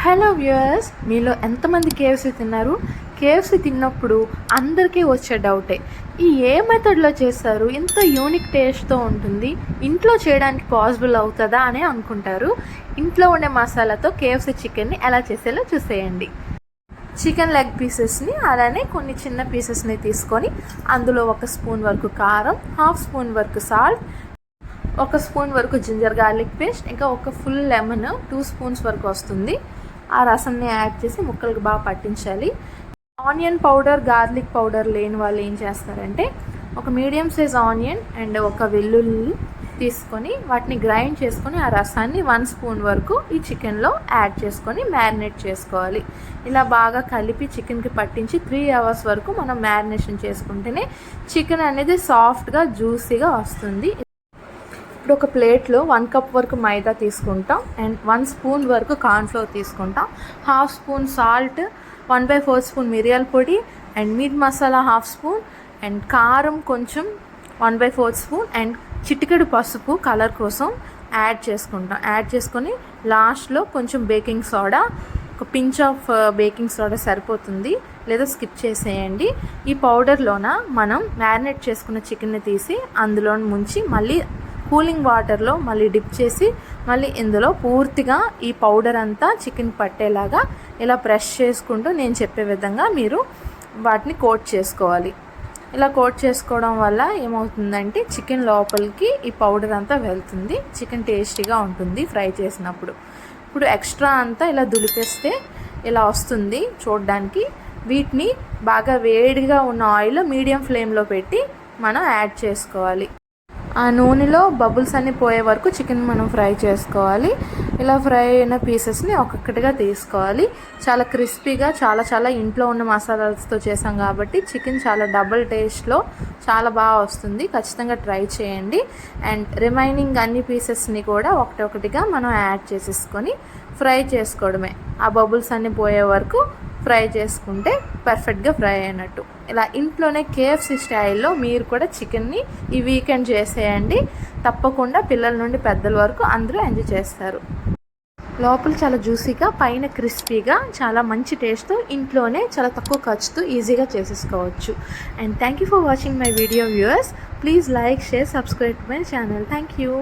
Hello viewers, మీలో ఎంతమంది KFC తిన్నారు? కేఎఫ్సీ తిన్నప్పుడు అందరికీ వచ్చే డౌటే, ఏ మెథడ్లో చేస్తారు, ఇంత యూనిక్ టేస్ట్తో ఉంటుంది, ఇంట్లో చేయడానికి పాసిబుల్ అవుతుందా అని అనుకుంటారు. ఇంట్లో ఉండే మసాలాతో కేఎఫ్సీ చికెన్ని ఎలా చేసేలా చూసేయండి. చికెన్ లెగ్ పీసెస్ని అలానే కొన్ని చిన్న పీసెస్ని తీసుకొని అందులో 1 స్పూన్ వరకు కారం, 1/2 స్పూన్ వరకు సాల్ట్, 1 స్పూన్ వరకు జింజర్ గార్లిక్ పేస్ట్, ఇంకా ఒక ఫుల్ లెమన్ 2 స్పూన్స్ వరకు వస్తుంది. ఆ రసంని యాడ్ చేసి ముక్కలకు బాగా పట్టించాలి. ఆనియన్ పౌడర్, గార్లిక్ పౌడర్ లేని వాళ్ళు ఏం చేస్తారంటే, ఒక మీడియం సైజ్ ఆనియన్ అండ్ ఒక వెల్లుల్లి తీసుకొని వాటిని గ్రైండ్ చేసుకొని ఆ రసాన్ని 1 స్పూన్ వరకు ఈ చికెన్లో యాడ్ చేసుకొని మ్యారినేట్ చేసుకోవాలి. ఇలా బాగా కలిపి చికెన్కి పట్టించి 3 అవర్స్ వరకు మనం మ్యారినేషన్ చేసుకుంటేనే చికెన్ అనేది సాఫ్ట్గా జ్యూసీగా వస్తుంది. ఇప్పుడు ఒక ప్లేట్లో 1 కప్ వరకు మైదా తీసుకుంటాం అండ్ 1 స్పూన్ వరకు కార్న్ఫ్లోర్ తీసుకుంటాం. 1/2 స్పూన్ సాల్ట్, 1/4 స్పూన్ మిరియాల పొడి and meet masala 1/2 spoon and కారం కొంచెం 1/4 స్పూన్ అండ్ చిటికెడు పసుపు కలర్ కోసం యాడ్ చేసుకొని లాస్ట్లో కొంచెం బేకింగ్ సోడా, ఒక పించ్ ఆఫ్ బేకింగ్ సోడా సరిపోతుంది, లేదా స్కిప్ చేసేయండి. ఈ పౌడర్లోన మనం మ్యారినేట్ చేసుకున్న చికెన్ని తీసి అందులో ముంచి మళ్ళీ కూలింగ్ వాటర్లో మళ్ళీ డిప్ చేసి మళ్ళీ ఇందులో పూర్తిగా ఈ పౌడర్ అంతా చికెన్ పట్టేలాగా ఇలా ప్రెస్ చేసుకుంటూ నేను చెప్పే విధంగా మీరు వాటిని కోట్ చేసుకోవాలి. ఇలా కోట్ చేసుకోవడం వల్ల ఏమవుతుందంటే చికెన్ లోపలికి ఈ పౌడర్ అంతా వెళ్తుంది, చికెన్ టేస్టీగా ఉంటుంది ఫ్రై చేసినప్పుడు. ఇప్పుడు ఎక్స్ట్రా అంతా ఇలా దులిపేస్తే ఇలా వస్తుంది చూడడానికి. వీటిని బాగా వేడిగా ఉన్న ఆయిల్ మీడియం ఫ్లేమ్లో పెట్టి మనం యాడ్ చేసుకోవాలి. ఆ నూనెలో బబుల్స్ అన్నీ పోయే వరకు చికెన్ మనం ఫ్రై చేసుకోవాలి. ఇలా ఫ్రై అయిన పీసెస్ని ఒక్కొక్కటిగా తీసుకోవాలి. చాలా క్రిస్పీగా చాలా ఇంట్లో ఉన్న మసాలాలతో చేసాం కాబట్టి చికెన్ చాలా డబుల్ టేస్ట్లో చాలా బాగా వస్తుంది. ఖచ్చితంగా ట్రై చేయండి. అండ్ రిమైనింగ్ అన్ని పీసెస్ని కూడా ఒకటిగా మనం యాడ్ చేసేసుకొని ఫ్రై చేసుకోవడమే. ఆ బబుల్స్ అన్నీ పోయే వరకు ఫ్రై చేసుకుంటే పర్ఫెక్ట్గా ఫ్రై అయినట్టు. ఇలా ఇంట్లోనే కేఎఫ్సీ స్టైల్లో మీరు కూడా చికెన్ని ఈ వీకెండ్ చేసేయండి. తప్పకుండా పిల్లల నుండి పెద్దల వరకు అందరూ ఎంజాయ్ చేస్తారు. లోపల చాలా జ్యూసీగా, పైన క్రిస్పీగా, చాలా మంచి టేస్ట్తో ఇంట్లోనే చాలా తక్కువ ఖర్చుతో ఈజీగా చేసేసుకోవచ్చు. And thank you for watching my video viewers. Please like, share, subscribe my channel. Thank you.